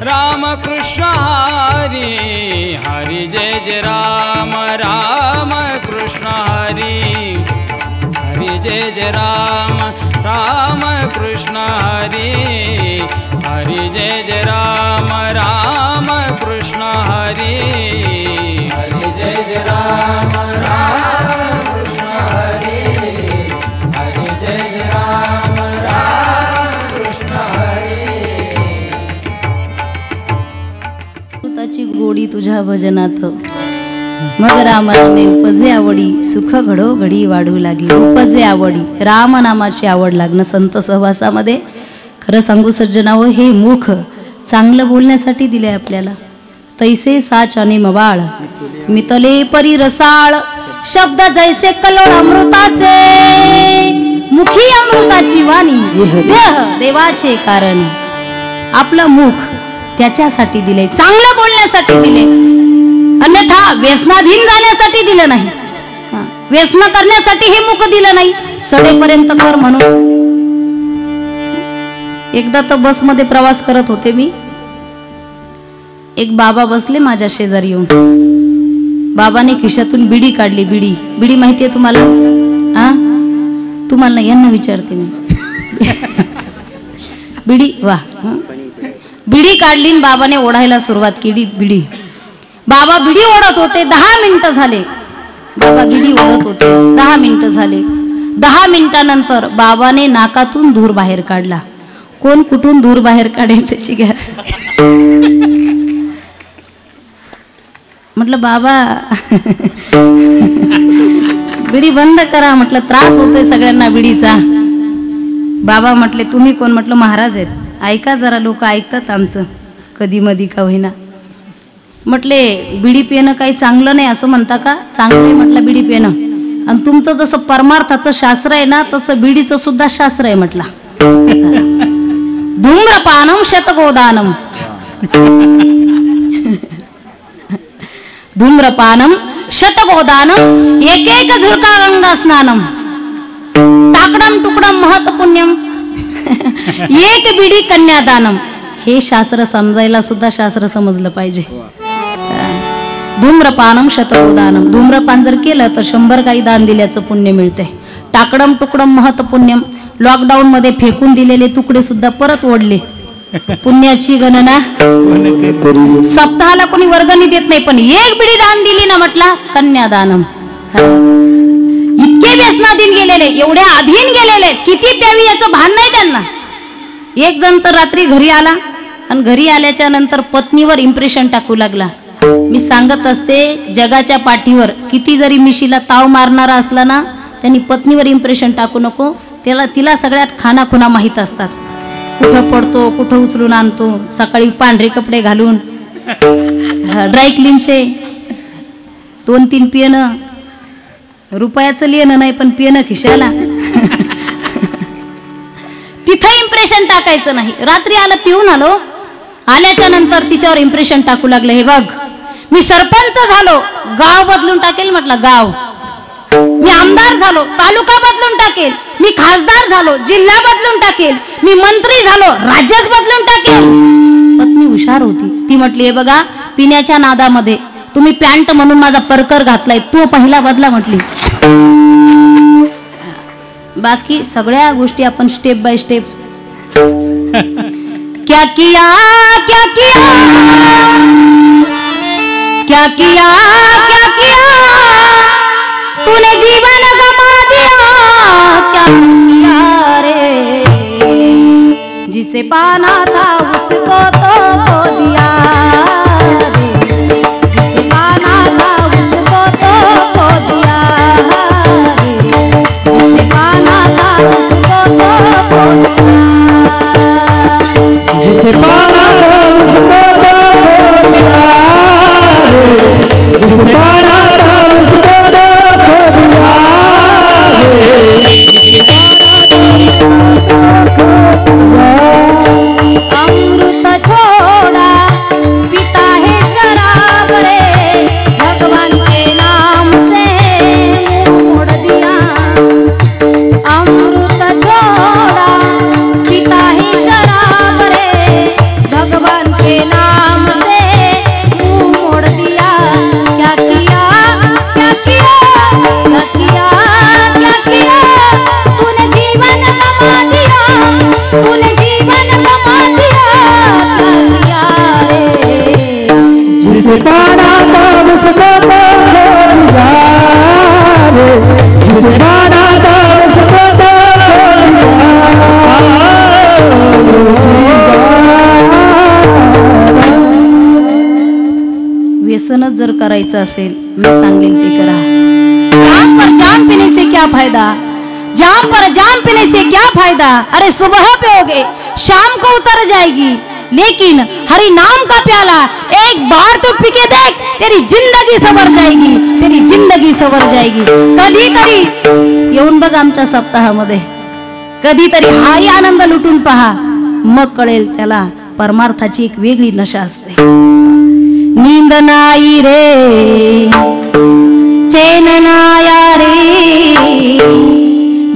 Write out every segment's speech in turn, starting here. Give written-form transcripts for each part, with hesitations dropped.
राम कृष्ण हरी हरी जय जय राम राम कृष्ण हरी हरी जय जय राम राम कृष्ण हरी हरी जय जय राम राम कृष्ण हरी हरी जय जय राम राम कृष्ण हरी हरी जय जय राम राम कृष्ण हरी अमृताची गोडी तुझ्या भजनात मग राम रामे उपजे आवडी सुख घडो घडी वाढू लागे उपजे आवडी राम नामाची आवड लागणं संत सहवासामध्ये खरं सांगू सज्जनाव हे मुख चांगलं बोलण्यासाठी दिले आपल्याला तैसे साचाने मवाळ मितले परी रसाळ शब्द जैसे कलोड अमृताचे मुखी अमृताची वाणी देह देवाचे कारण आपलं मुख त्याच्यासाठी दिले चांगलं बोलण्यासाठी दिले अन्यथा व्यसनाधीन जाण्यासाठी दिलं नाही व्यसन करण्यासाठी हे मुख दिलं नाही सडेपर्यंत कर म्हणून एकदा तर बस मध्ये प्रवास करत होते मी एक बाबा बसले माझ्या शेजारी येऊन बाबाने खिशातून बिडी काढली बिडी बिडी माहितीये तुम्हाला तुम्हाला यांना विचारते मी बिडी वा बिडी काढली आणि बाबाने ओढायला सुरुवात केली बिडी बाबा बिडी ओढत होते 10 मिनिटं झाले बाबा बिडी ओढत होते 10 मिनिटं झाले 10 मिनिटानंतर बाबाने नाकातून धूर बाहेर काढला कोण कुठून धूर बाहेर काढेल त्याची घ्या म्हटलं बाबा बिडी बंद करा म्हटलं त्रास होतोय सगळ्यांना बिडीचा बाबा म्हटले तुम्ही कोण म्हटलं महाराज आहेत ऐका जरा लोक ऐकतात आमचं कधी मधी का होईना म्हटले बिडी पिणं काही चांगलं नाही असं म्हणता का चांगलं आहे म्हटलं बिडी पिणं आणि तुमचं जसं परमार्थाचं शास्त्र आहे ना तसं बिडीचं सुद्धा शास्त्र आहे म्हटलं धूम्रपानम शतगोदानम धूम्रपानम शतगोदानम एक एक झुरका गंगा स्नानम टाकडम टुकडम महत पुण्यम एक बिडी कन्यादानम हे शास्त्र समजायला सुद्धा शास्त्र समजलं पाहिजे धूम्रपानम शतगोदानम धूम्रपान जर केलं तर 100 गाई दान दिल्याचं पुण्य मिळते टाकडम टुकडम महत पुण्यम लॉकडाऊन मध्ये फेकून दिलेले तुकडे सुद्धा परत ओढले पुण्याची गणना सप्ताहाला कोणी वर्गणी देत नाही पण एक बिडी दान दिली ना म्हटला कन्यादानम इतके व्यसनाधीन गेलेले एवढ्या अधीन गेलेले किती प्यावी याचं भान नाही त्यांना एक जण तर रात्री घरी आला आणि घरी आल्याच्या नंतर पत्नीवर इम्प्रेशन टाकू लागला मी सांगत असते जगाच्या पाठीवर किती जरी मिशीला ताव मारणारा असला ना त्यांनी पत्नीवर इम्प्रेशन टाकू नको तिला सगळ्यात खानाखुना माहीत असतात कुठं पडतो कुठं उचलून आणतो सकाळी पांढरे कपडे घालून ड्राय क्लीनचे 2-3 पिणं रुपयाचं लिहिणं नाही पण पिणं खिशाला तिथं इम्प्रेशन टाकायचं नाही रात्री आलं पिऊन आलो आल्याच्या नंतर तिच्यावर इम्प्रेशन टाकू लागले हे बघ मी सरपंच झालो गाव बदलून टाकेल म्हटलं गाव मी आमदार झालो तालुका बदलून टाकेल मी खासदार झालो जिल्हा बदलून टाकेल मी मंत्री झालो राज्यच बदलून टाकेल पत्नी हुशार होती ती म्हटली हे बघा पिण्याच्या नादामध्ये तुम्ही पॅन्ट म्हणून माझा परकर घातलाय तो पहिला बदला म्हटली बाकी सगळ्या गोष्टी आपण स्टेप बाय स्टेप क्या किया क्या किया क्या किया क्या किया तूने जीवन गमा दिया क्या किया रे जिसे पाना था उसको तो खो दिया रे जिसे पाना था उसको तो खो दिया रे जिसे पाना था उसको तो खो दिया जिसे पाना था उसको तो खो दिया जिसे पाना था उसको तो खो दिया अमृत छोड़ा पीता है शराब रे भगवान के नाम से मोड़ दिया अमृत छोड़ा पीता है शराब रे भगवान के नाम जिसका नाता उसको तो छोड़ जा रे, जिसका नाता उसको तो छोड़ व्यसनच जर करायचं असेल मी सांगेल ते करा. जाम पर जाम पीने से क्या फायदा, जाम पर जाम पीने से क्या फायदा. अरे सुबह पियोगे शाम को उतर जाएगी, लेकिन हरि नाम का प्याला एक बार तो पी के देख, तेरी जिंदगी सवर जाएगी, तेरी जिंदगी सवर जाएगी. कधीतरी येऊन बघ आमच्या सप्ताहामध्ये, कधीतरी हाही आनंद लुटून पहा, मग कळेल त्याला परमार्थाची एक वेगळी नशा असते. नींद नाही रे, चैन नाया रे,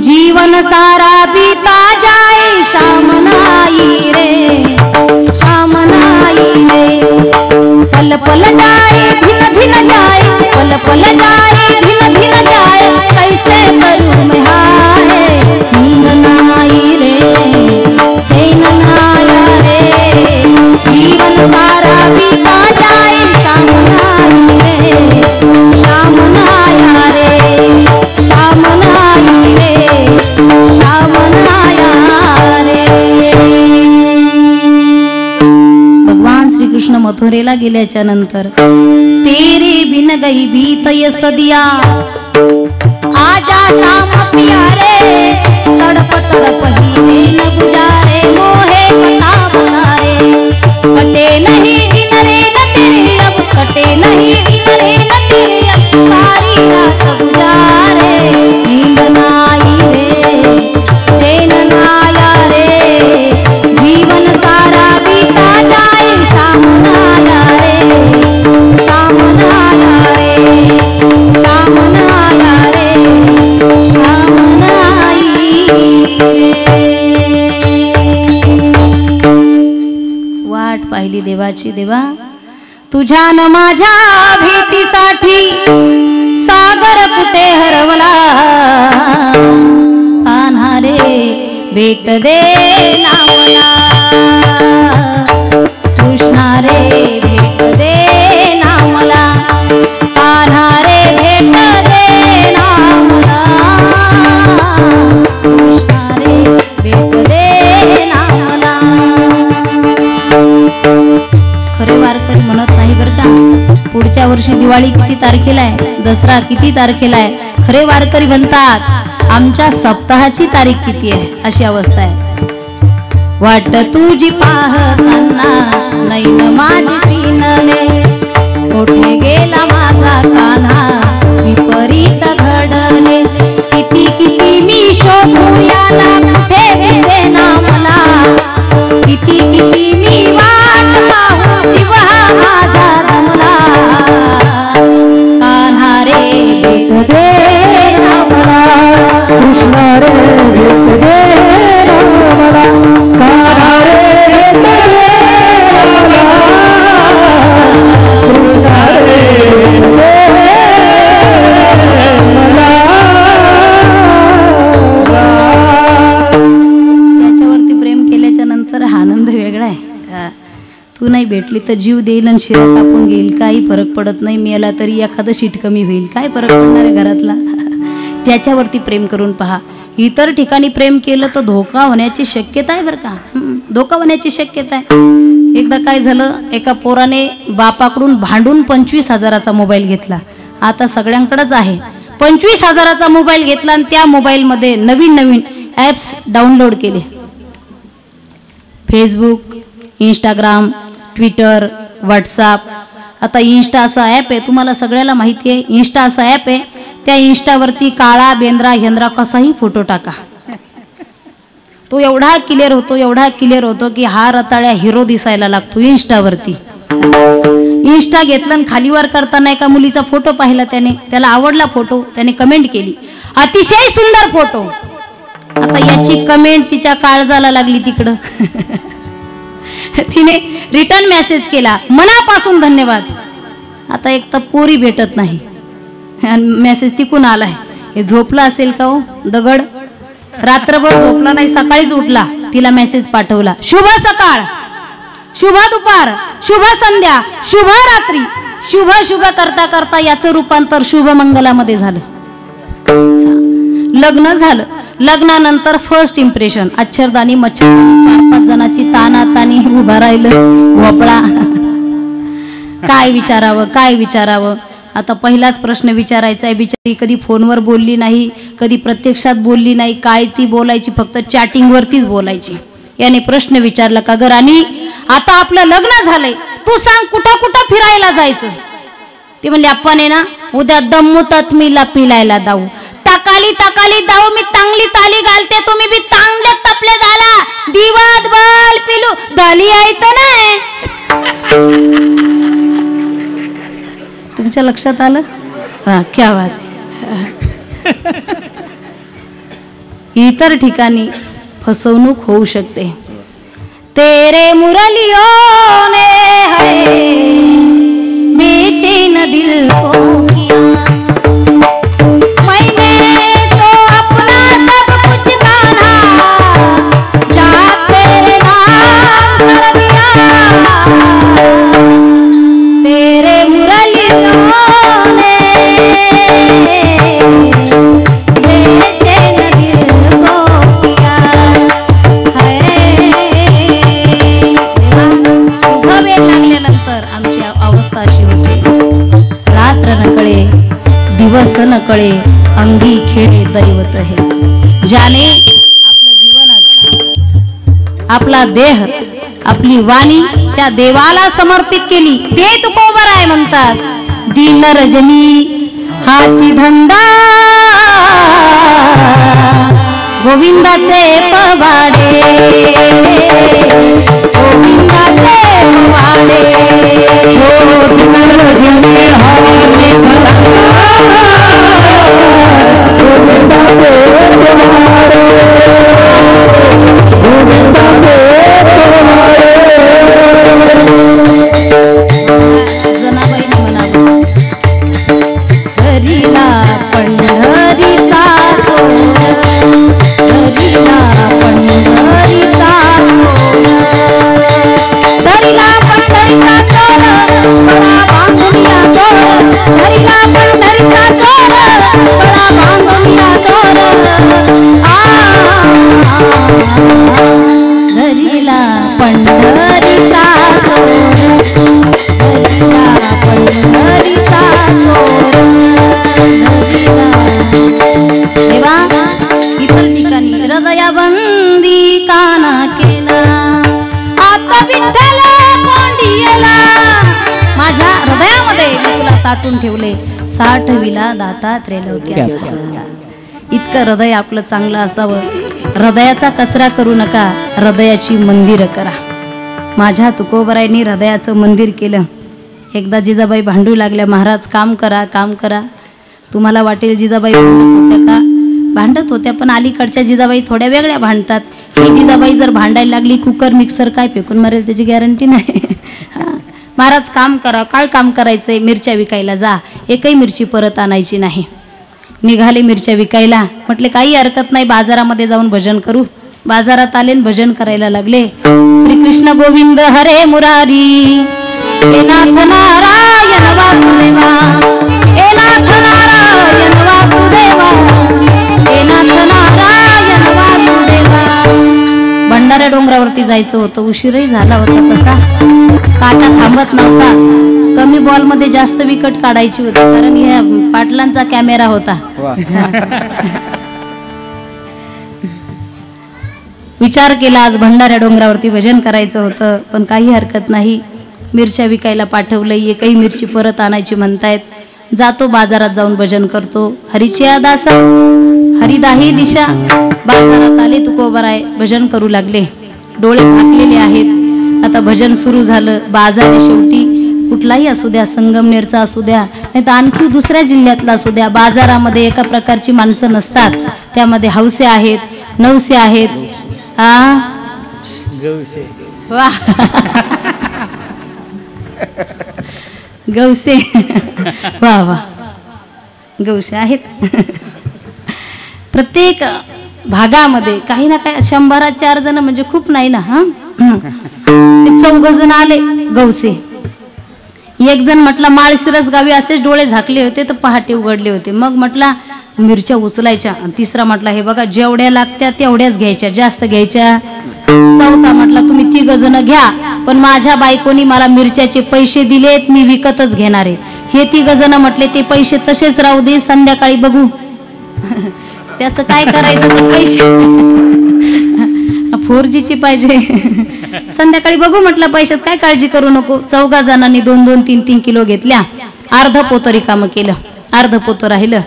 जीवन सारा बीता जाए शाम नाई रे, शाम नाई रे. पल पल जाए धिन धिन जाए, पल पल जाए धिन धिन जाए, कैसे करूं मैं हाय. नींद नाई रे, चैन नाया रे, जीवन सारा बीता जाए शाम नाई रे, शाम नाया रे, शाम नाई रे, शाम नाया रे. भगवान श्री कृष्ण मथुरेला गेल्याच्या नंतर तेरे बिन गई बीतय सदिया, आजा शाम पिया रे, तड़प तड़प ही न गुजारे, मोहे बता बता रे, कटे नहीं दिन रे न तेरे अब, कटे नहीं दिन रे न तेरे अब, सारी रात गुजारे. नींद नाई रे, चैन नाया रे, जीवन सारा बीता जाए शाम नाया रे, शाम नाया रे, शाम नाया रे, शाम नाई रे. वाट पाहिली देवाची देवा तुझ्या न माझ्या भेटीसाठी, सागर कुठे हरवला, कान्हा रे भेट दे ना मला, कृष्णा रे भेट दे ना मला, कान्हा रे भेट दे ना मला, कृष्णा रे भेट दे ना मला. खरे वारकरी म्हणत नाही बरं का, पुढच्या वर्षी दिवाळी किती तारखेला आहे, दसरा किती तारखेला आहे. खरे वारकरी म्हणतात आमच्या सप्ताहाची तारीख किती आहे, अशी अवस्था आहे. वाट तुझी पाहताना नैन माझी सीनले, कोठे गेला माझा कान्हा विपरीत घडले, किती किती मी शोधू याला कुठे दिसेना मला, किती किती मी वाट पाहू जीव हा माझा दमला, कान्हा रे भेट दे ना मला, कृष्ण रे भेट दे ना मला, कान्हा रे भेट दे ना मला, कृष्ण रे भेट दे मला. त्याच्यावरती प्रेम केल्याच्या नंतर हा आनंद वेगळा आहे. तू नाही भेटली तर जीव देईल आणि शिरा कापून घेईल, काही फरक पडत नाही, मेला तरी एखादं शीट कमी होईल, काय फरक पडणार आहे घरातला. त्याच्यावरती प्रेम करून पहा. इतर ठिकाणी प्रेम केलं तर धोका होण्याची शक्यता आहे बरं का, धोका होण्याची शक्यता आहे. एकदा काय झालं, एका पोराने बापाकडून भांडून 25,000चा मोबाईल घेतला. आता सगळ्यांकडेच आहे. 25,000चा मोबाईल घेतला आणि त्या मोबाईलमध्ये नवीन नवीन ॲप्स डाउनलोड केले. Facebook, Instagram, Twitter, WhatsApp. आता इन्स्टा असा ॲप आहे, तुम्हाला सगळ्याला माहिती आहे. इन्स्टा असा ॲप आहे, त्या इन्स्टावरती काळा बेंद्रा हेंद्रा कसाही फोटो टाका, तो एवढा क्लिअर होतो, एवढा क्लिअर होतो की हा रताळ्या हिरो दिसायला लागतो इन्स्टावरती. इन्स्टा घेतलं आणि खालीवर करताना एका मुलीचा फोटो पाहिला त्याने, त्याला आवडला फोटो, त्याने कमेंट केली, अतिशय सुंदर फोटो. आता याची कमेंट तिच्या काळजाला लागली तिकडं. तिने रिटर्न मेसेज केला, मनापासून धन्यवाद. आता एक तर पोरी भेटत नाही, मेसेज तिकून आलाय, हे झोपला असेल का हो दगड, रात्रभर झोपला नाही, सकाळीच उठला, तिला मेसेज पाठवला, शुभ सकाळ, शुभ दुपार, शुभ संध्या, शुभ रात्री. शुभ शुभ करता करता याचं रूपांतर शुभ मंगलामध्ये झालं. लग्न झालं. लग्नानंतर फर्स्ट इम्प्रेशन अक्षरदानी मच्छरदानी 4-5 जणांची तानातानी उभा राहिलं भोपळा. काय विचारावं. आता पहिलाच प्रश्न विचारायचा आहे. बिचारी कधी फोनवर बोलली नाही, कधी प्रत्यक्षात बोलली नाही. काय ती बोलायची, फक्त चॅटिंगवरतीच बोलायची. याने प्रश्न विचारला का ग राणी, आता आपलं लग्न झालंय, तू सांग कुठं कुठं फिरायला जायचं. ते म्हणले आपण आहे ना उद्या दम्मू तत्मीला पिलायला जाऊ. तकाली दाऊ, मी चांगली ताली घालते, तुम्ही बी चांगले तपले झाला. दिवात बल पिलू दली आहेत नाही. तुमच्या लक्षात आलं? हा, क्या बात. इतर ठिकाणी फसवणूक होऊ शकते. तेरे मुरलियों ने है बेचैन दिल को किया, मैंने तो अपना सब कुछ कान्हा जा तेरे नाम कर दिया. तेरे मुरलियों ने बेचैन दिल को किया है. तुझं वेळ लागल्यानंतर आमची अवस्था अशी होती. रात्र न कळे दिवस न कळे, अंगी खेळे दैवत है. ज्याने आपलं जीवनच, आपला देह, आपली वाणी त्या देवाला समर्पित केली, ते तुकोबर आहे म्हणतात. दिन रजनी हाची धंदा गोविंदाचे पवाडे, गोविंदाचे पवाडे. हो दिन रजनी हाची धंदा गोविंदाचे पवाडे, गोविंदाचे पवाडे. जनाबाईने म्हणावं, घरीला पंढरीचा तोर, घरीला पंढरीचा तोर, घरीला पंढरीचा तोर, बडा बांधुनिया तोर, घरीला पंढरीचा तोर, बडा बांधुनिया तोर. घरीला पंढरीचा तोर, घरीला पंढरीचा तोर, घरीला. देवा इतर ठिकाणी हृदयाबंदी काना केला, आता विठ्ठल कोंडियला. माझ्या हृदयामध्ये मी तुला साठवून ठेवले, साठविला दाता त्रैलोक्याचा. इतकं हृदय आपलं चांगलं असावं. हृदयाचा कचरा करू नका, हृदयाची मंदिरं करा. माझ्या तुकोबरायांनी हृदयाचं मंदिर केलं. एकदा जिजाबाई भांडू लागल्या, महाराज काम करा काम करा. तुम्हाला वाटेल जिजाबाई भांडत होत्या का? भांडत होत्या, पण अलीकडच्या जिजाबाई थोड्या वेगळ्या भांडतात. ही जिजाबाई जर भांडायला लागली, कुकर मिक्सर काय फेकून मारेल त्याची गॅरंटी नाही. महाराज काम करा. काय काम करायचंय? मिरच्या विकायला जा. एकही मिरची परत आणायची नाही. निघाले मिरच्या विकायला. म्हटले काही हरकत नाही, बाजारामध्ये जाऊन भजन करू. बाजारात आले भजन करायला लागले. श्रीकृष्ण गोविंद हरे मुरारी, हे नाथ नारायण वासुदेवा, हे नाथ नारायण वासुदेवा, हे नाथ नारायण वासुदेवा. भंडारा डोंगरावरती जायचं होतं. उशीरही झाला होता. तसा काटा थांबत नव्हता. कमी बॉल मध्ये जास्त विकेट काढायची होती, कारण ह्या पाटलांचा कॅमेरा होता. विचार केला आज भंडाऱ्या डोंगरावरती भजन करायचं होतं, पण काही हरकत नाही. मिरच्या विकायला पाठवलंय, एकही मिरची परत आणायची म्हणतायत. जातो बाजारात जाऊन भजन करतो. हरीची दासा हरिदाही दिशा. बाजारात आले तुकोबराय, भजन करू लागले. डोळे झाकलेले आहेत. आता भजन सुरू झालं. बाजार शेवटी कुठलाही असू द्या, संगमनेरचा असू द्या, नाही तर आणखी दुसऱ्या जिल्ह्यातला असू द्या, बाजारामध्ये एका प्रकारची माणसं नसतात. त्यामध्ये हौसे आहेत, नवसे आहेत. वा गौसे. वा वा गौसे आहेत. प्रत्येक भागामध्ये काही ना काही 100-4 जण म्हणजे खूप नाही ना. 14 जण आले गौसे. एक जण म्हटला माळशिरस गावी असेच डोळे झाकले होते तर पहाटे उघडले होते. मग म्हटला मिरच्या उचलायच्या. तिसरा म्हटला हे बघा जेवढ्या लागत्या तेवढ्याच घ्यायच्या, जास्त घ्यायच्या. चौथा म्हटला तुम्ही 3 जण घ्या, पण माझ्या बायकोनी मला मिरच्याचे पैसे दिलेत, मी विकतच घेणार आहे. हे 3 जण म्हटले ते पैसे तसेच राहू दे, संध्याकाळी बघू. त्याचं काय करायचं ते पैसे 4Gची पाहिजे. संध्याकाळी बघू म्हटलं, पैशाच काय काळजी करू नको. 4 जणांनी 2-2, 3-3 किलो घेतल्या. अर्ध पोतं रिकामं केलं, अर्ध पोतं राहिलं.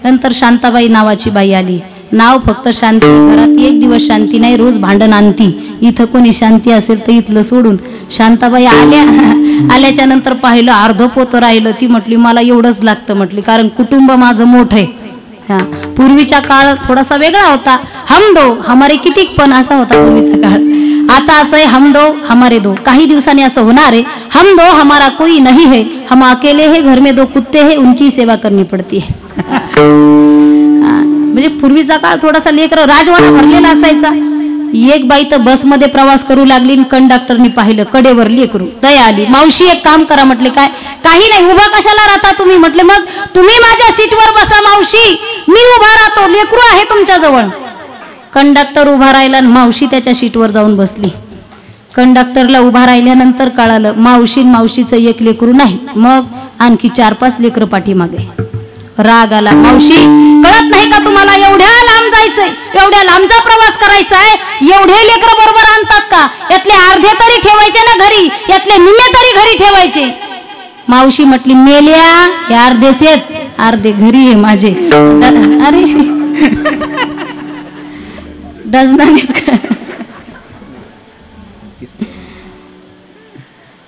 नंतर शांताबाई नावाची बाई आली. नाव फक्त शांती, घरात एक दिवस शांती नाही, रोज भांडण आणती. इथं कोणी शांती असेल तर इथलं सोडून. शांताबाई आल्याच्या नंतर पाहिलं अर्ध पोतं राहिलं. ती म्हटली मला एवढंच लागतं म्हटली, कारण कुटुंब माझं मोठं आहे. हा, पूर्वीचा काळ थोडासा वेगळा होता. हम दो हमारे कितीक पण असा होता पूर्वीचा काळ. आता असं आहे हम दो हमारे दो. काही दिवसांनी असं होणार आहे हम दो हमारा कोई नहीं है, हम अकेले है, घर में 2 कुत्ते हैं, उनकी सेवा करनी पडती है. म्हणजे पूर्वीचा काळ थोडासा लेकर राजवाडा भरलेला असायचा. एक बाई तर बसमध्ये प्रवास करू लागली. कंडक्टरनी पाहिलं, कडेवर लेकरू, दया आली. मावशी एक काम करा म्हटले. काय? काही नाही, उभा कशाला राहता तुम्ही म्हटले. मग तुम्ही माझ्या सीटवर बसा मावशी, मी उभा राहतो, लेकरू आहे तुमच्या जवळ. कंडक्टर उभा राहिला आणि मावशी त्याच्या सीटवर जाऊन बसली. कंडक्टरला उभा राहिल्यानंतर कळालं मावशीचं एक लेकरू नाही, मग आणखी 4-5 लेकरं पाठीमागे. राग आला. मावशी कळत नाही का तुम्हाला, एवढ्या लांब जायचंय, एवढ्या लांबचा प्रवास करायचा आहे, एवढे लेकर बरोबर आणतात का? यातले अर्धे तरी ठेवायचे ना घरी, यातले निम्मे तरी घरी ठेवायचे. मावशी म्हटली मेल्या, हे अर्धेच, अर्धे घरी आहे माझे. अरे डझनानेच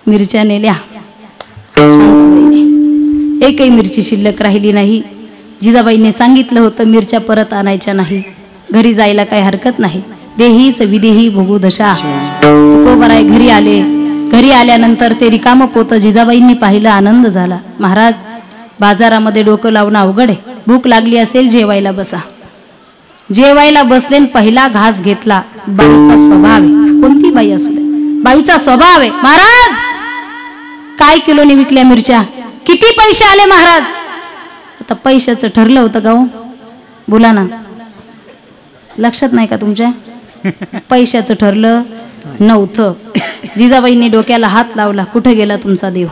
मिरच्या नेल्या शांताबाईने. एकही मिरची शिल्लक राहिली नाही. जिजाबाईने सांगितलं होतं मिरच्या परत आणायच्या नाही, घरी जायला काही हरकत नाही. देहीच विदेही भोगू दशा. तुकोबराय घरी आले. घरी आल्यानंतर ते रिकामं पोतं जिजाबाईंनी पाहिलं, आनंद झाला. महाराज बाजारामध्ये डोकं लावणं अवघड आहे, भूक लागली असेल, जेवायला बसा. जेवायला बसले, पहिला घास घेतला. बाईचा स्वभाव आहे, कोणती बाई असू दे, बाईचा स्वभाव आहे. महाराज काय किलोने विकल्या मिरच्या, किती पैसे आले महाराज? आता पैशाचं ठरलं होतं का हो? बोला ना, लक्षात नाही का तुमच्या? पैशाचं ठरलं नव्हतं. जिजाबाईंनी डोक्याला हात लावला. कुठे गेला तुमचा देव?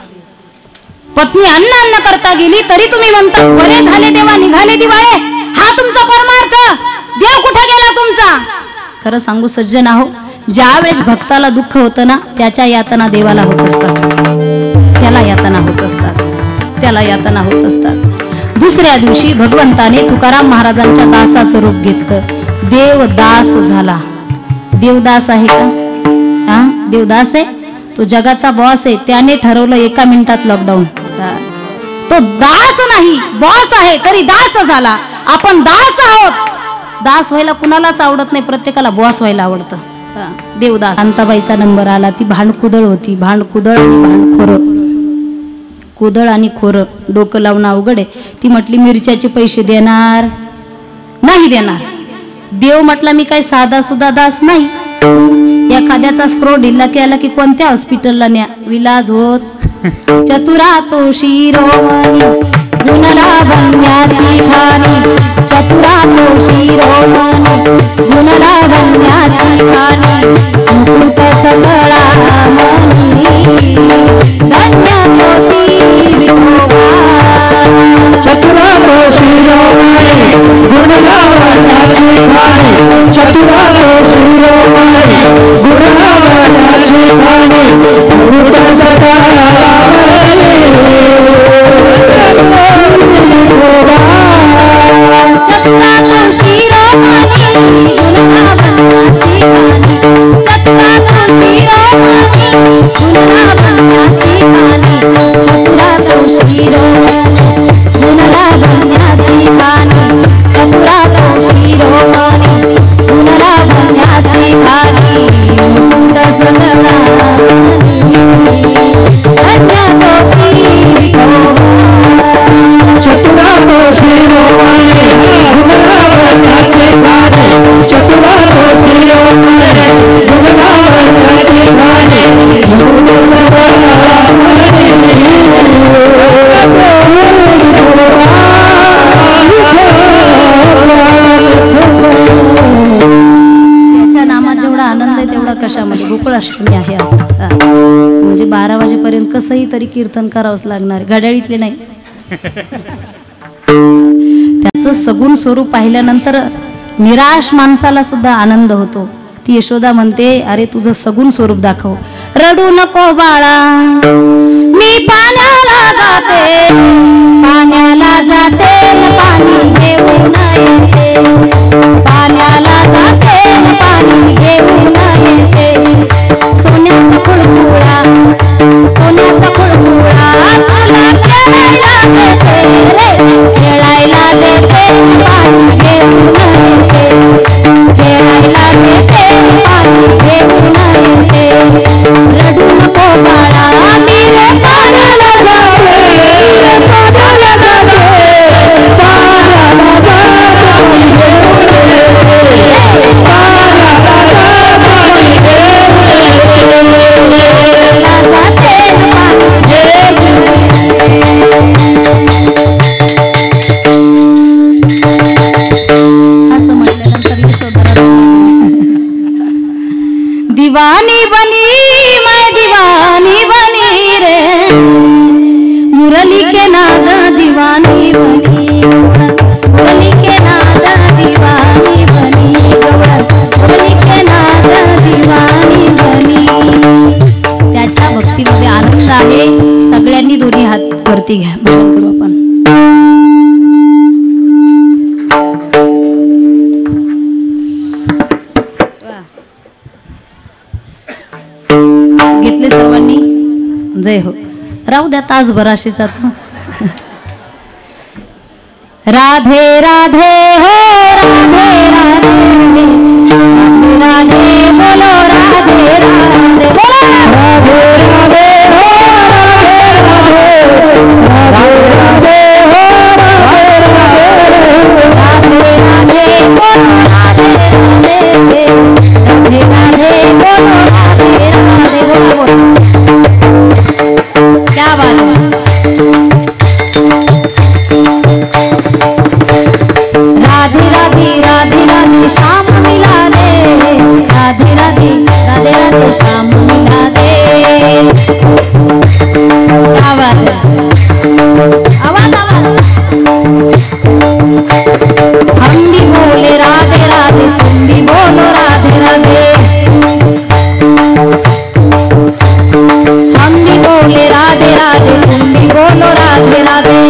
पत्नी अन्न करता गेली तरी तुम्ही म्हणता बरे झाले देवा, निघाले दिवाळे. हा तुमचा परमार्थ. देव कुठे गेला तुमचा? खरं सांगू सज्जन आहो, ज्या वेळेस भक्ताला दुःख होतं ना, त्याच्या यातना देवाला होत असतात, त्याला यातना होत असतात, त्याला यातना होत असतात. दुसऱ्या दिवशी भगवंताने तुकाराम महाराजांच्या दासाचं रूप घेतलं. देवदास झाला. देवदास आहे का? हा, देवदास आहे. तो जगाचा बॉस आहे. त्याने ठरवलं 1 मिनिटात लॉकडाऊन. तो दास नाही, बॉस आहे तरी दास झाला. आपण दास आहोत. दास व्हायला कुणालाच आवडत नाही, प्रत्येकाला बॉस व्हायला आवडतं. देवदास. शांताबाईचा नंबर आला. ती भांडकुदळ होती. भांडकुदळ आणि भांडखोर. कुदळ आणि खोर, डोकं लावणं अवघड आहे. ती म्हटली मिरच्याचे पैसे देणार नाही? देणार. देव म्हटला मी काय साधा सुद्धा दास नाही. एखाद्याचा स्क्रो ढिल्ला केला की कोणत्या हॉस्पिटलला न्या, विलाज होत. चतुरा तो शिरोमणी गुणला बन्याची खाणी. चतुरा तो शिरोमणी गुणला बन्याची खाणी. मुकुट सकळा मनी धन्य होती विठोबा. चतुरा तो शिरोमणी गुणला बन्याची खाणी. चतुरा तो शिरोमणी गुणला बन्याची खाणी. मुकुट सकळा चतुरा तो शिरोमणी गुणला बन्याची खाणी. चतुरा तो शिरोमणी वाजेपर्यंत कसंही तरी कीर्तन करावंच लागणार, घड्याळीतले नाही. त्याचं सगुण स्वरूप पाहिल्यानंतर निराश माणसाला सुद्धा आनंद होतो. ती यशोदा म्हणते, अरे तुझं सगुण स्वरूप दाखव. रडू नको बाळा, मी पाण्याला जाते, पाण्याला जाते, पाणी घेऊन येते, पाण्याला जाते, पाणी घेऊन येते. सोन्याचा खुळखुळा, सोन्याचा खुळखुळा, तुला खेळायला देते रे, खेळायला देते, पाणी घेऊन येते, खेळायला देते, पाणी घेऊन येते. रडू नको बाळा, मी रे पाण्याला जाते, पाण्याला जाते, पाण्याला जाते, पाणी घेऊन येते, पाण्याला जाते, पाणी घेऊन येते, जाते, असं म्हटल्यानंतर यशोधरा दीवानी बनी, मैं दीवानी बनी रे, मुरली के नाद दीवानी बनी, मुरली के नाद दीवानी बनी, मुरली के नाद दीवानी बनी. त्याच्या भक्तीमध्ये आनंद आहे. सगळ्यांनी दोन्ही हात वरती घ्या, भजन करू आपण. घेतले सर्वांनी, जय हो. राहू द्या तासभर अशीच आता. राधे राधे हो, राधे राधे, राधे राधे बोलो, राधे राधे बोलो, राधे राधे हो, राधे राधे, राधे राधे हो, राधे राधे, राधे राधे बोलो, राधे राधे, राधे राधे बोलो, राधे राधे बोलो. क्या बात है. राधे राधे, राधे राधे श्याम मिला रे, राधे राधे, राधे राधे श्याम मिला रे. क्या बात है. आवाज आवाज. हम भी बोले राधे राधे, तुम भी बोलो राधे राधे, हम भी बोले राधे राधे, तुम भी बोलो राधे राधे.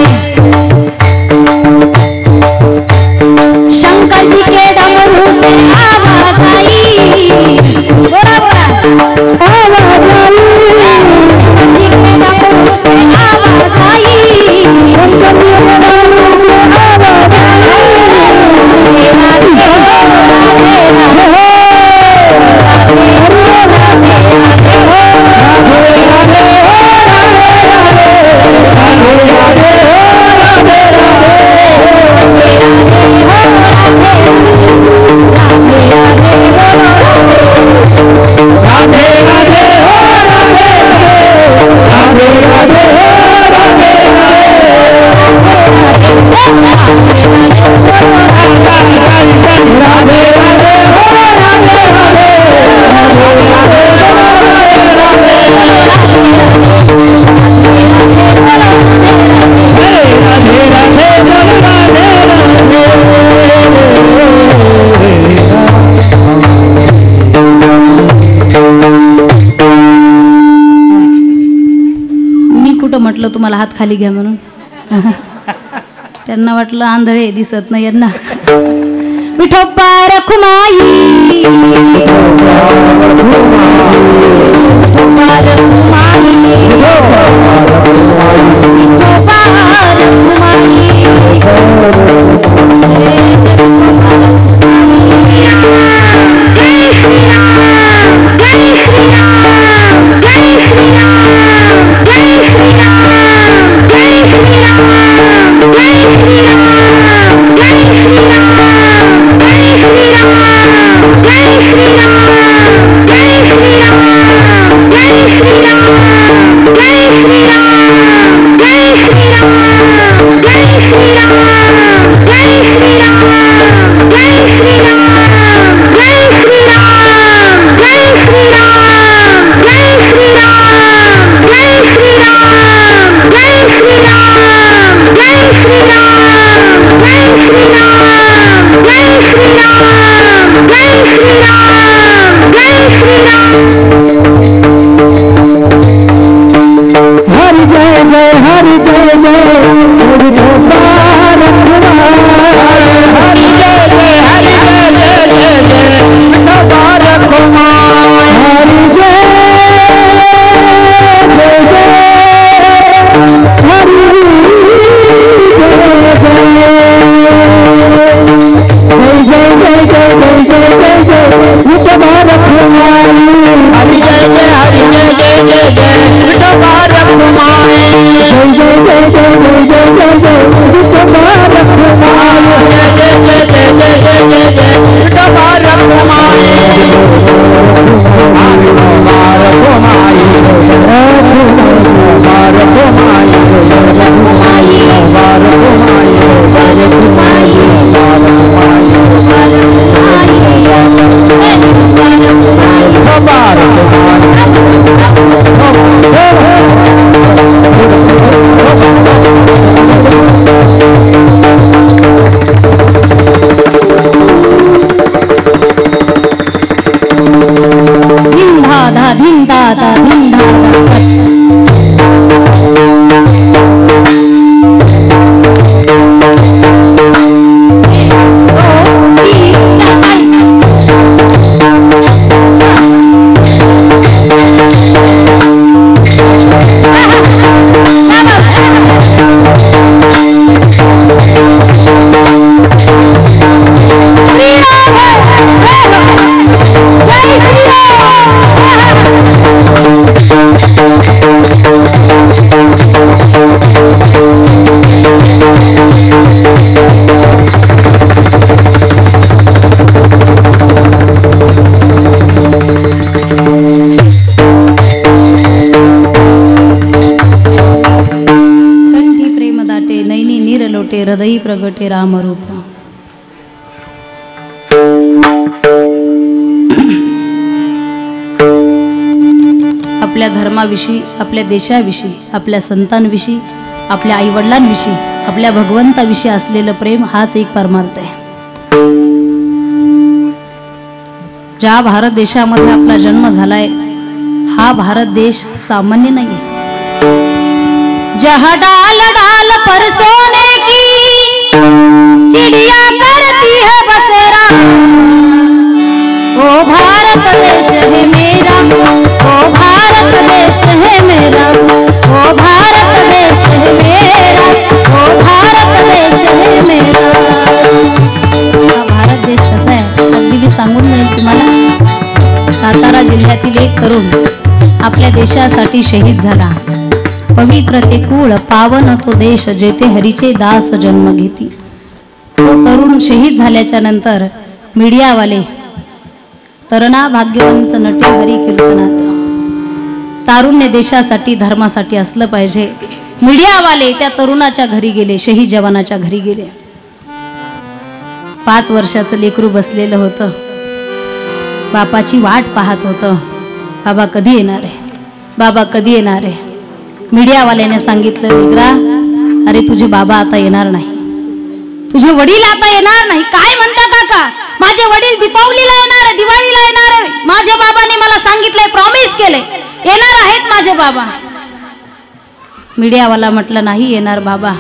शंकर जी के डमरू से आवाज आई, बोला बोला, आवाज आई. शंकर जी के डमरू से आवाज आई, शंकर जी के डमरू से आवाज आई. राधे राधे, राधे राधे, म्हटलं तुम्हाला हात खाली घ्या म्हणून. त्यांना वाटलं आंधळे दिसत नाही यांना. विठोबा रखुमाई, विठोबा रखुमाई, विठोबा रखुमाई. जय कोटे हृदयी प्रगटे रामरूप. आपल्या धर्माविषयी, आपल्या देशाविषयी, आपल्या संतांविषयी, आपल्या आईवडिलांविषयी, आपल्या भगवंताविषयी असलेलं प्रेम हाच एक परमार्थ आहे. ज्या भारत देशामध्ये आपला जन्म झालाय हा भारत देश सामान्य नाही. जहाँ डाल डाल पर सोने की चिड़िया करती है बसेरा, ओ भारत देश है मेरा, ओ भारत देश है मेरा, ओ भारत देश है मेरा, ओ भारत देश है मेरा. हा भारत देश कसा आहे अगदी मी सांगून जाईल तुम्हाला. सातारा जिल्ह्यातील एक तरुण आपल्या देशासाठी शहीद झाला. पवित्र ते कुळ पावन तो देश जेथे हरीचे दास जन्म घेती. तो तरुण शहीद झाल्याच्या नंतर मीडियावाले तरणा भाग्यवंत नटे हरी कीर्तनात. तारुण्य देशासाठी धर्मासाठी असलं पाहिजे. मीडियावाले त्या तरुणाच्या घरी गेले, शहीद जवानाच्या घरी गेले. 5 वर्षाचं लेकरू बसलेलं होतं. बापाची वाट पाहत होतं. बाबा कधी येणार आहे, बाबा कधी येणार आहे. मीडियावाल्याने सांगितलं लेकरा, अरे तुझे बाबा आता येणार नाही, तुझे वडील आता येणार नाही. काय म्हणता काका, माझे वडील दीपावलीला येणार आहे, दिवाळीला येणार आहे. माझ्या बाबाने मला सांगितलंय, प्रॉमिस केले येणार आहेत माझे बाबा. मीडियावाला म्हटलं नाही येणार बाबा.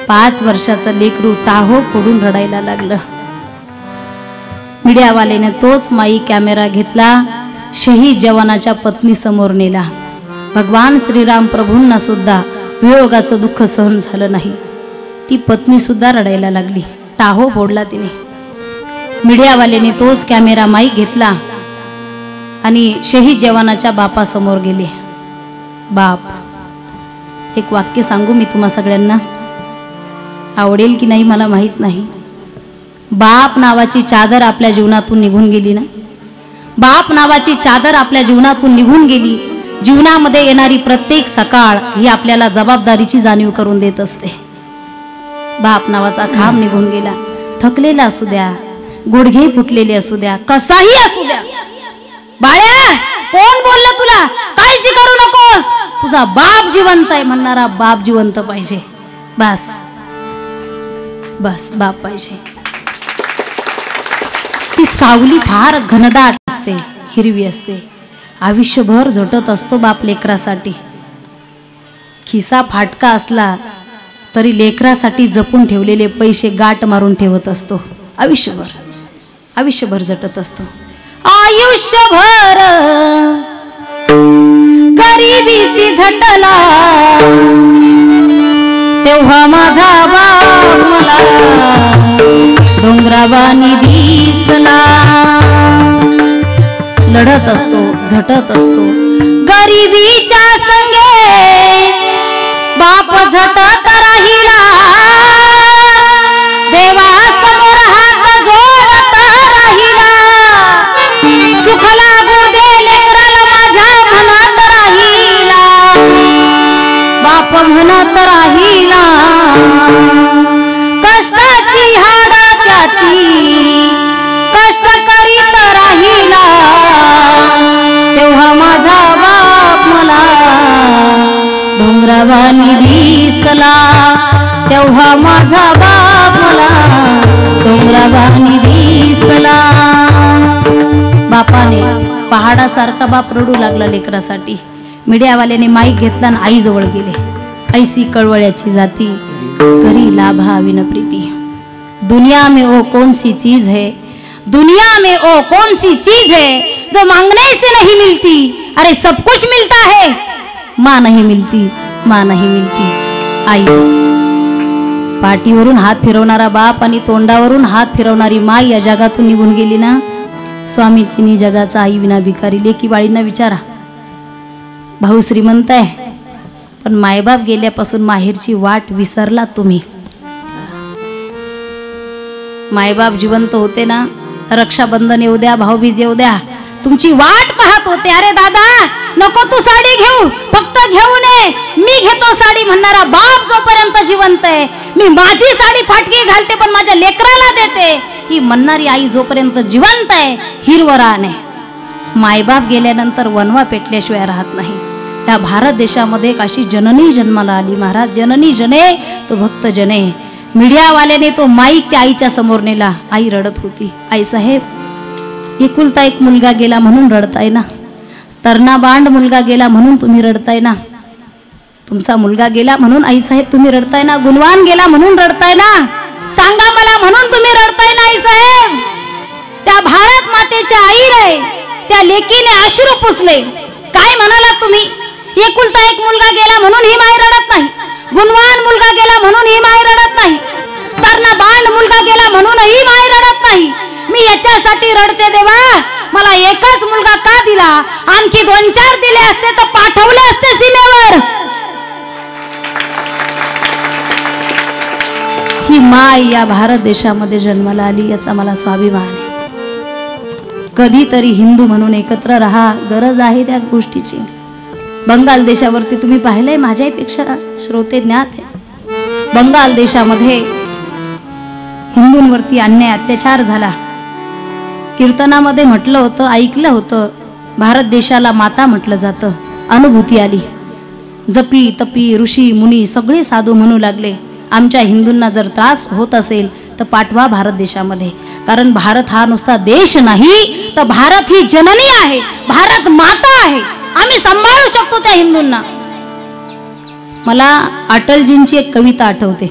5 वर्षाचं लेकरू टाहो फोडून रडायला लागलं. मीडियावाल्याने तोच माई कॅमेरा घेतला, शहीद जवानाच्या पत्नी समोर नेला. भगवान श्रीराम प्रभूंना सुद्धा वियोगाचं दुःख सहन झालं नाही. ती पत्नी सुद्धा रडायला लागली, टाहो फोडला तिने. मीडियावाल्याने तोच कॅमेरा माईक घेतला आणि शहीद जवानाच्या बापासमोर गेले. बाप, एक वाक्य सांगू मी तुम्हा सगळ्यांना, आवडेल की नाही मला माहीत नाही. बाप नावाची चादर आपल्या जीवनातून निघून गेली ना, बाप नावाची चादर आपल्या जीवनातून निघून गेली. जीवनामध्ये येणारी प्रत्येक सकाळ ही आपल्याला जबाबदारीची जाणीव करून देत असते. बाप नावाचा खांब निघून गेला. थकलेला असू द्या, गुडघे फुटलेले असू द्या, कसाही असू द्या, बाळ्या कोण बोललं तुला, काळजी करू नकोस, तुझा बाप जिवंत आहे म्हणणारा बाप जिवंत पाहिजे. बस बस बाप पाहिजे. ती सावली फार घनदाट असते, हिरवी असते. आयुष्यभर झटत असतो बाप लेकरासाठी. खिसा फाटका असला तरी लेकरासाठी जपून ठेवलेले पैसे गाठ मारून ठेवत असतो. आयुष्यभर आयुष्यभर झटत असतो. आयुष्यभर गरिबीशी झटला तेव्हा माझा बाप मला डोंगरावानी दिसला. लढत असतो, झटत असतो गरिबीच्या संगे बाप झटत राहिला. देवासमोर हात जोडत राहिला. सुख लागू दे लेकराला माझ्या म्हणत राहिला. बाप म्हणत राहिला. कष्टाची हाड त्याची कष्ट करीत राहिला. तेव्हा माझा बाप मला डोंगरावानी दिसला. तेव्हा माझा बाप मला डोंगरावानी दिसला. बापाने पहाडासारखा बाप रडू लागला लेकरासाठी. मीडियावाल्याने माईक घेतला आणि आईजवळ गेले. ऐसी कळवळ्याची जाती करी लाभा विन प्रीती. दुनिया में वो कौन सी चीज है, दुनिया में वो कौन सी चीज है जो मांगने से नहीं मिलती. अरे सब कुछ मिलता है, माँ नहीं मिलती, माँ नहीं मिलती. आई. पाठीवरून हात फिरवणारा बाप आणि तोंडावरून हात फिरवणारी माँ या जगातून निघून गेली ना. स्वामी तिन्ही जगाचा आई विना भिकारी. लेकी बाळींना विचारा, भाऊ श्रीमंत आहे पण मायबाप गेल्यापासून माहेरची वाट विसरला तुम्ही. मायबाप जिवंत होते ना, रक्षाबंधन येऊ द्या, भाऊबीज येऊ द्या, तुमची वाट पाहत होते. अरे दादा नको तू साडी घेऊ, फक्त घेऊन ये, मी घेतो साडी म्हणणारा बाप जोपर्यंत जिवंत आहे, मी माझी साडी फाटकी घालते पण माझ्या लेकराला देते ही म्हणणारी आई जोपर्यंत जिवंत आहे, हिरवं रान आहे. मायबाप गेल्यानंतर वनवा पेटल्याशिवाय राहत नाही. या भारत देशामध्ये एक अशी जननी जन्माला आली. महाराज, जननी जने तो भक्त जने. मीडियावाल्याने तो माईक त्या आईच्या समोर नेला. आई रडत होती. आई साहेब, एकुलता एक मुलगा गेला म्हणून रडताय ना, तरणा बांड मुलगा गेला म्हणून तुम्ही रडताय ना, तुमचा मुलगा गेला म्हणून आई साहेब तुम्ही रडताय ना, गुणवान गेला म्हणून रडताय ना, सांगा मला म्हणून तुम्ही रडताय ना आई साहेब. त्या भारत मातेच्या आईने त्या लेकीने अश्रू पुसले. काय म्हणालात तुम्ही? एकुलता एक मुलगा गेला म्हणून ही माय रडत नाही, गुणवान मुलगा गेला म्हणून ही माय रडत नाही, तरणा बांड मुलगा गेला म्हणून ही माय रडत नाही. मी याच्यासाठी रडते देवा, मला एकच मुलगा का दिला? आणखी 2-4 दिले असते तर पाठवले असते सीमेवर. ही माय या भारत देशामध्ये जन्माला आली याचा मला स्वाभिमान आहे. कधीतरी हिंदू म्हणून एकत्र राहा, गरज आहे त्या गोष्टीची. बंगाल देशावरती तुम्ही पाहिलंय, माझ्यापेक्षा श्रोते ज्ञात आहे. बंगाल देशामध्ये हिंदूंवरती अन्याय अत्याचार झाला. कीर्तनामध्ये म्हटलं होतं, ऐकलं होतं, भारत देशाला माता म्हटलं जातं. अनुभूती आली. जपी तपी ऋषी मुनी सगळे साधू म्हणू लागले, आमच्या हिंदूंना जर त्रास होत असेल तर पाठवा भारत देशामध्ये. कारण भारत हा नुसता देश नाही, तर भारत ही जननी आहे, भारत माता आहे. आम्ही सांभाळू शकतो त्या हिंदूंना. मला अटलजींची एक कविता आठवते.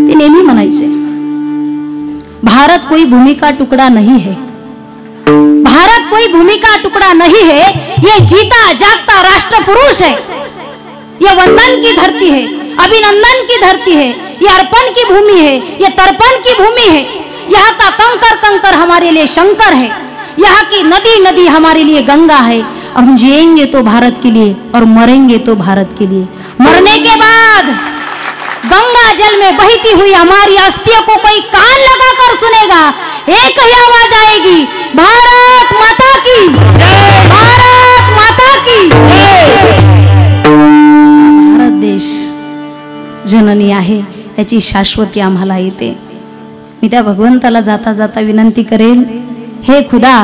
ते नेहमी म्हणायचे, भारत कोई भूमि का टुकड़ा नहीं है, भारत कोई भूमि का टुकड़ा नहीं है, ये जीता जागता राष्ट्र पुरुष है, ये वंदन की धरती है, अभिनंदन की धरती है, ये अर्पण की भूमि है, ये तर्पण की भूमि है, यहाँ का कंकर कंकर हमारे लिए शंकर है, यहाँ की नदी नदी हमारे लिए गंगा है. हम जिएंगे तो भारत के लिए और मरेंगे तो भारत के लिए. मरने के बाद गंगा जल में बहती हुई हमारी अस्थियों को कोई कान लगाकर सुनेगा, एक ही आवाज आएगी, भारत माता की, भारत माता की. भारत देश जननी आहे, याची शाश्वती आम्हाला येते. मी त्या भगवंताला जाता जाता विनंती करेल, हे खुदा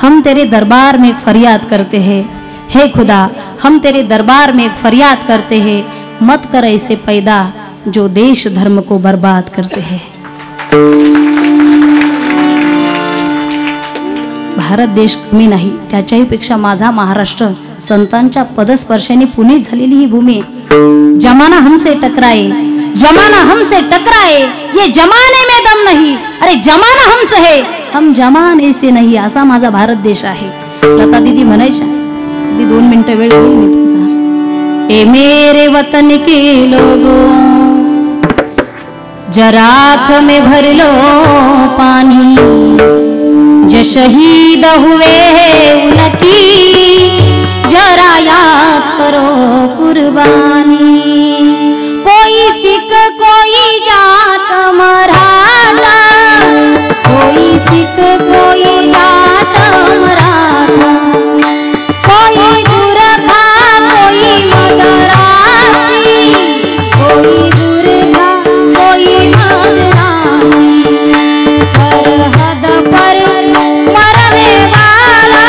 हम तेरे दरबार में एक फरियाद करते हैं, हे खुदा हम तेरे दरबार में एक फरियाद करते हैं, मत कर ऐसे पैदा जो देश धर्म को बर्बाद करते हैं. भारत देश कमी नाही, त्याच्याही पेक्षा माझा महाराष्ट्र संतांच्या पदस्पर्शाने पुनीत झालेली ही भूमी. जमाना हमसे टकराए, जमाना हमसे टकराए, ये जमाने में दम नहीं, अरे जमाना हमसे है, हम जमाने से नहीं, असा माझा भारत देश आहे. लता दीदी म्हणायच्या, अगदी 2 मिनिटं वेळ घेईल मी तुमचा. ए मेरे वतन के लोगों, जरा आँख में भर लो पानी, जो शहीद हुए उनकी जरा याद करो कुर्बानी. कोई सिख कोई जात मराठा, कोई सिख कोई जात मराठा, कोई गुरखा कोई मद्रासी, कोई गुरखा कोई मद्रासी, सरहद पर मरने वाला,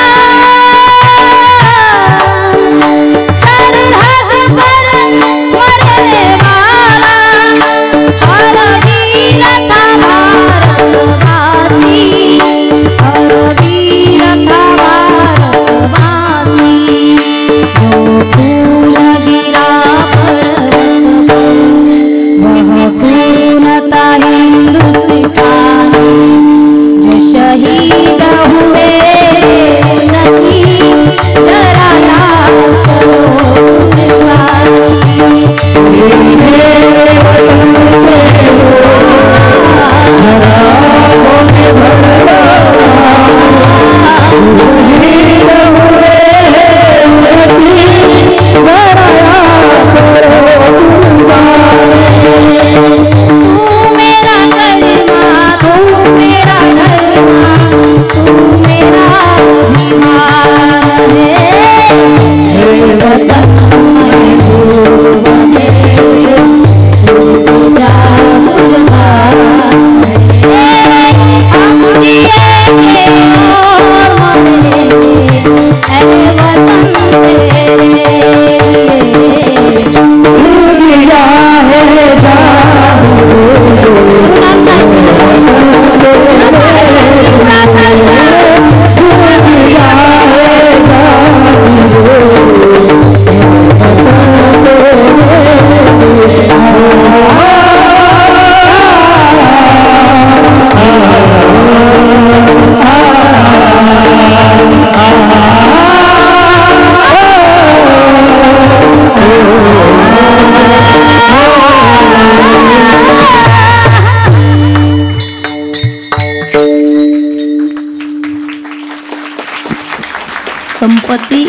संपत्ती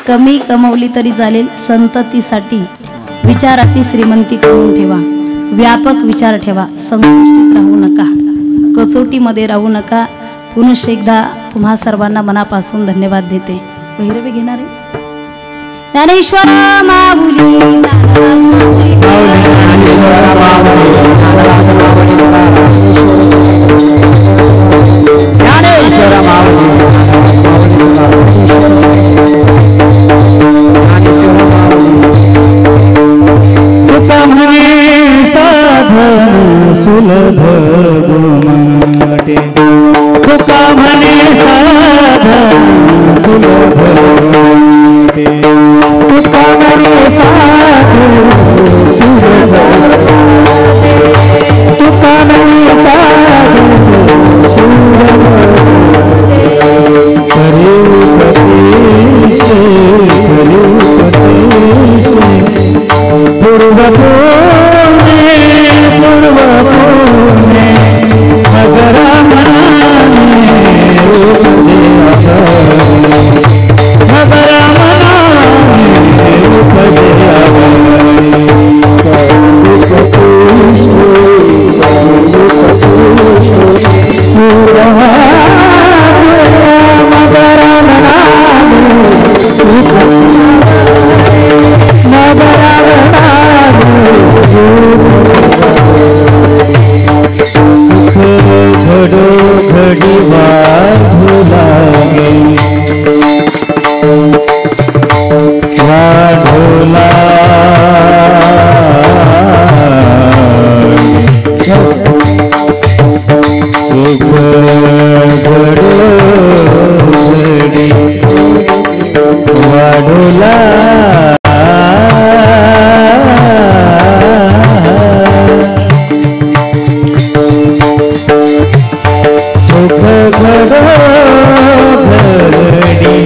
कमी कमवली तरी चालेल, संततीसाठी विचाराची श्रीमंती करून ठेवा. व्यापक विचार ठेवा. संकुचित राहू नका, कसोटीमध्ये राहू नका. पुनश्च एकदा तुम्हा सर्वांना मनापासून धन्यवाद देते. भैरवी घेणार आहे ज्ञानेश्वर माऊली तुका म्हणे साधन सुलभ गुमटे, तुका म्हणे साधन सुलभ गुमटे, तुका म्हणे साधन सुलभ गुमटे, तुका म्हणे साधन सुलभ करीपतीश करीपतीश पूर्वपूर्णे पूर्वपूर्णे मगरा मनाने मगरा मनाने घडो घडी वाढू लागे वाढू लागे सुख घडो घडी वाढू लागे सुख घडो घडी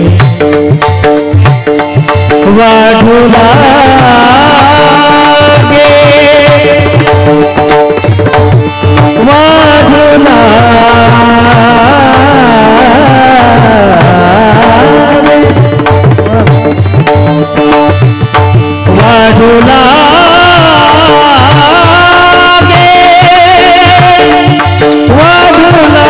वाढू लागे वाढू लागे वाढू लागे वाढू लागे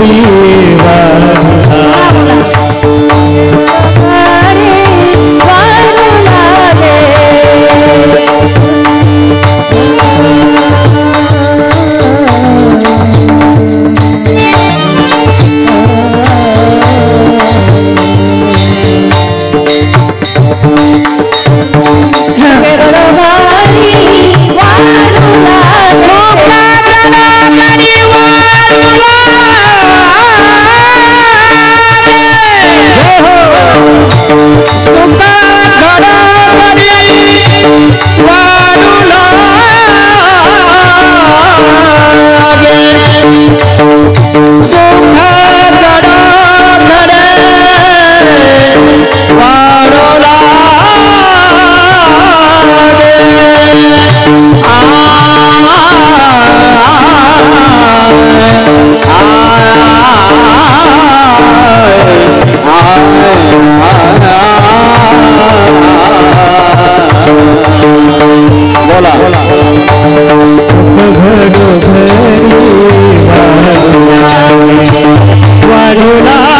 घडी वाढू लागे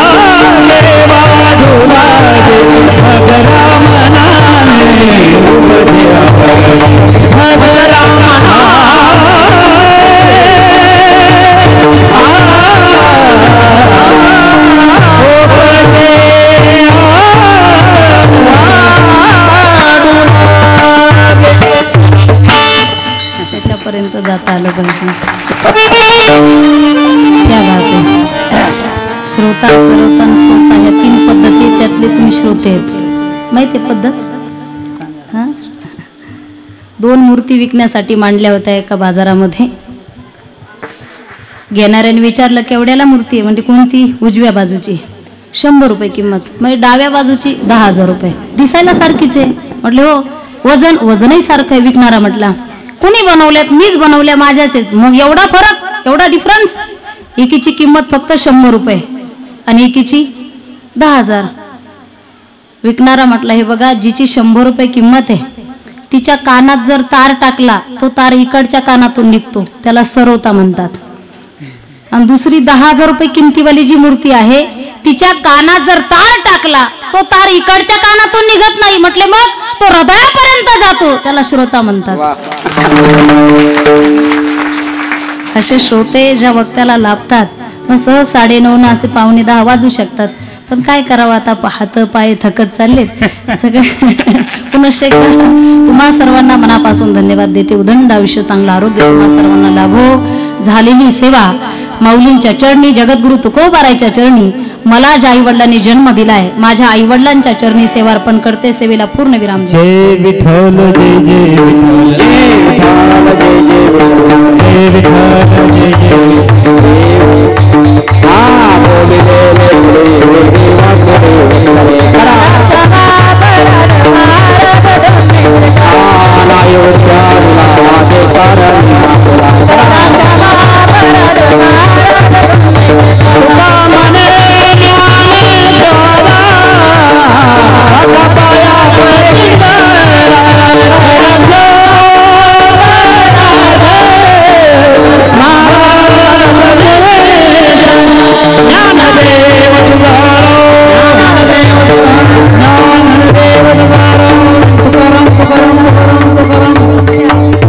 पर्यंत जाता आलं पाहिजे. क्या बात आहे. श्रोता सरवता आणि श्रोता ह्या 3 पद्धती त्यातले तुम्ही श्रोते आहेत. माहिती आहे पद्धत? हां 2 मूर्ती विकण्यासाठी मांडल्या होत्या एका बाजारामध्ये. घेणाऱ्याने विचारलं केवढ्याला मूर्ती आहे? म्हणजे कोणती? उजव्या बाजूची 100 रुपये किंमत. म्हणजे डाव्या बाजूची 10,000 रुपये. दिसायला सारखीच आहे. म्हटले हो वजनही सारखं आहे. विकणारा म्हटला कुणी बनवल्यात? मीच बनवल्या, माझ्याच आहेत. मग एवढा फरक, एवढा डिफरन्स? एकीची किंमत फक्त 100 रुपये आणि एकीची 10,000. विकणारा म्हटला हे बघा जिची 100 रुपये किंमत आहे तिच्या कानात जर तार टाकला तो तार इकडच्या कानातून निघतो, त्याला सरवता म्हणतात. आणि दुसरी 10,000 रुपये किमतीवाली जी मूर्ती आहे तिच्या कानात जर तार टाकला तो तार इकडच्या कानातून निघत नाही. म्हटले मग तो हृदयापर्यंत जातो, त्याला श्रोता म्हणतात. असे श्रोते ज्या वक्त्याला लाभतात मग सहज 9:30 असे 9:45 वाजू शकतात. पण काय करावं आता, हात पाय थकत चाललेत सगळे. पुनश्च एकदा तुम्हा सर्वांना मनापासून धन्यवाद देते. उदंड आयुष्य, चांगलं आरोग्य तुम्हा सर्वांना लाभो. झालेली सेवा माऊलींच्या चरणी, जगद्गुरु तुकोबारायच्या चरणी, मला ज्या आईवडिलांनी जन्म दिलाय माझ्या आईवडिलांच्या चरणी सेवा अर्पण करते. सेवेला पूर्ण विराम. जय विठ्ठल जय जय विठ्ठल, जय विठ्ठल जय जय विठ्ठल, जय विठ्ठल जय जय.